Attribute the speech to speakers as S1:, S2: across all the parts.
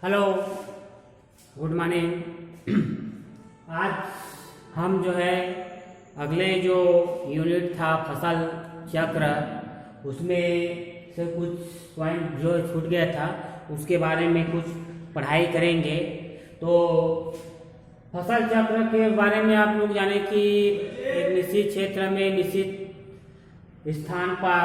S1: Hello, good morning. आज हम जो है अगले जो यूनिट था फसल चक्र, उसमें से कुछ पॉइंट जो छूट गया था उसके बारे में कुछ पढ़ाई करेंगे। तो फसल चक्र के बारे में आप लोग जाने कि एक निश्चित क्षेत्र में निश्चित स्थान पर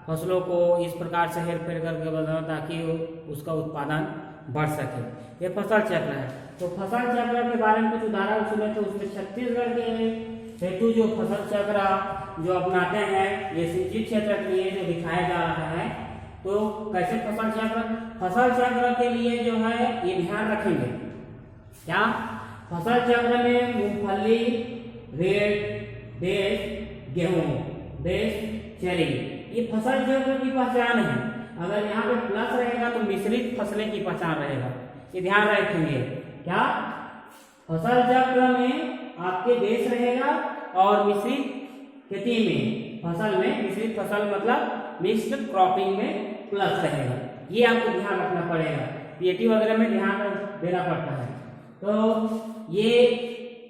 S1: फसलों को इस प्रकार से हेर फेर करके बताना ताकि उसका उत्पादन बढ़ सके, ये फसल चक्र है। तो फसल चक्र के बारे में कुछ उदाहरण सुने तो उसमें छत्तीसगढ़ के हेतु जो फसल चक्र जो अपनाते हैं ये सिंचित क्षेत्र के लिए जो दिखाया जा रहा है। तो कैसे फसल चक्र के लिए जो है ये ध्यान रखेंगे क्या, फसल चक्र में मूंगफली, रेत, देश, गेहूं, देश, चरी, ये फसल चक्र की पहचान है। अगर यहाँ पे प्लस रहेगा तो मिश्रित फसलें की पहचान रहेगा, ये ध्यान रखेंगे क्या। फसल चक्र में आपके देश रहेगा और मिश्रित खेती में फसल में मिश्रित फसल मतलब मिक्स्ड क्रॉपिंग में प्लस रहेगा, ये आपको ध्यान रखना पड़ेगा। पीएटी वगैरह में ध्यान देना पड़ता है। तो ये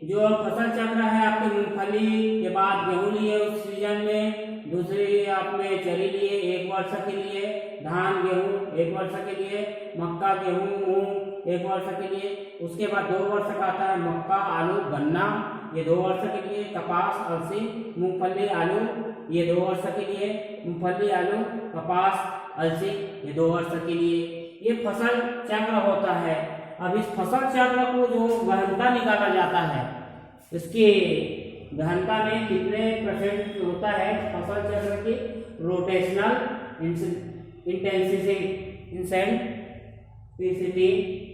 S1: जो फसल चक्र है आपके मूंगफली के बाद गेहूं लिए उस सीजन में, दूसरी आपने चरी लिए 1 वर्ष के लिए, धान गेहूं 1 वर्ष के लिए, मक्का गेहूं मूंग 1 वर्ष के लिए, उसके बाद 2 वर्ष का आता है मक्का आलू गन्ना, ये 2 वर्ष के लिए, कपास अलसी मूंगफली आलू ये 2 वर्ष के लिए, मूंगफली आलू कपास अलसी ये 2 वर्ष के लिए, ये फसल चक्र होता है। अब इस फसल चक्र को जो गहनता निकाला जाता है, इसकी गहनता में कितने % होता है फसल चक्र की रोटेशनल इंटेंसिटी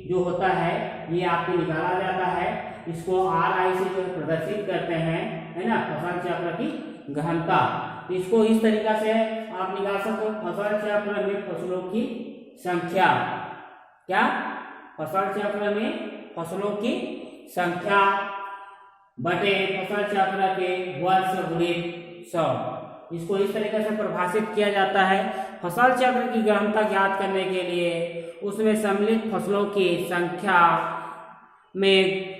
S1: जो होता है ये आपको निकाला जाता है। इसको RI से जो प्रदर्शित करते हैं, है ना, फसल चक्र की गहनता। इसको इस तरीका से आप निकाल सकते हो। फसल चक्र में फसलों की संख्या क्या, फसल चक्र में फसलों की संख्या बटे फसल चक्र के वर्ष गुणित 100, इसको इस तरीके से परिभाषित किया जाता है। फसल चक्र की गहनता ज्ञात करने के लिए उसमें सम्मिलित फसलों की संख्या में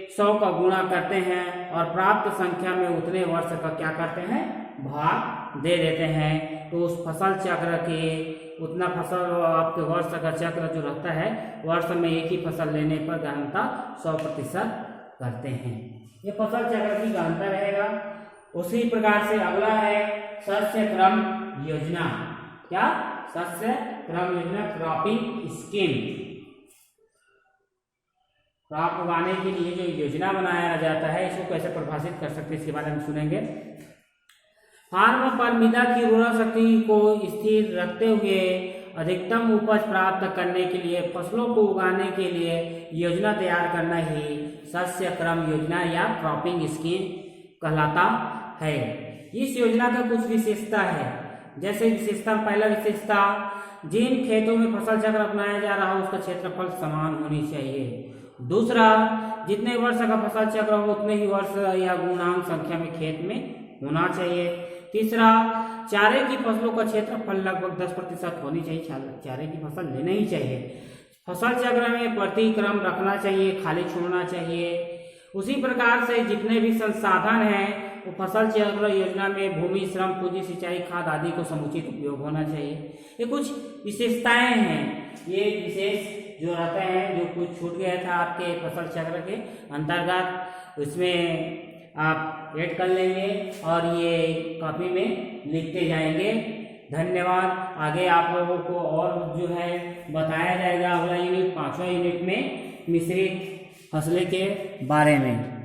S1: 100 का गुणा करते हैं और प्राप्त संख्या में उतने वर्ष का क्या करते हैं, भाग दे देते हैं। तो उस फसल चक्र के उतना फसल आपके वर्ष का चक्र जो रहता है, वर्ष में एक ही फसल लेने पर गहनता 100% करते हैं। ये फसल चक्र की गहनता रहेगा। उसी प्रकार से अगला है शस्य क्रम योजना। क्या, शस्य क्रम योजना, क्रॉपिंग स्कीम। क्रॉप उगाने के लिए जो योजना बनाया जाता है इसको कैसे परिभाषित कर सकते हैं इसके बारे में सुनेंगे। फार्म पर मृदा की उर्वरा शक्ति को स्थिर रखते हुए अधिकतम उपज प्राप्त करने के लिए फसलों को उगाने के लिए योजना तैयार करना ही शस्य क्रम योजना या क्रॉपिंग स्कीम कहलाता है। इस योजना का कुछ विशेषता है, जैसे विशेषता, पहला विशेषता, जिन खेतों में फसल चक्र अपनाया जा रहा है उसका क्षेत्रफल समान होनी चाहिए। दूसरा, जितने वर्ष का फसल चक्र हो उतने ही वर्ष या गुणांक संख्या में खेत में होना चाहिए। तीसरा, चारे की फसलों का क्षेत्रफल लगभग 10% होनी चाहिए, चारे की फसल लेना ही चाहिए। फसल चक्र में प्रतिक्रम रखना चाहिए, खाली छोड़ना चाहिए। उसी प्रकार से जितने भी संसाधन हैं वो फसल चक्र योजना में भूमि, श्रम, पूंजी, सिंचाई, खाद आदि को समुचित उपयोग होना चाहिए। ये कुछ विशेषताएं हैं, ये विशेष जो रहते हैं, जो कुछ छूट गया था आपके फसल चक्र के अंतर्गत, उसमें आप ऐड कर लेंगे और ये कॉपी में लिखते जाएंगे। धन्यवाद। आगे आप लोगों को और जो है बताया जाएगा अगला यूनिट 5वां यूनिट में मिश्रित फसलें के बारे में।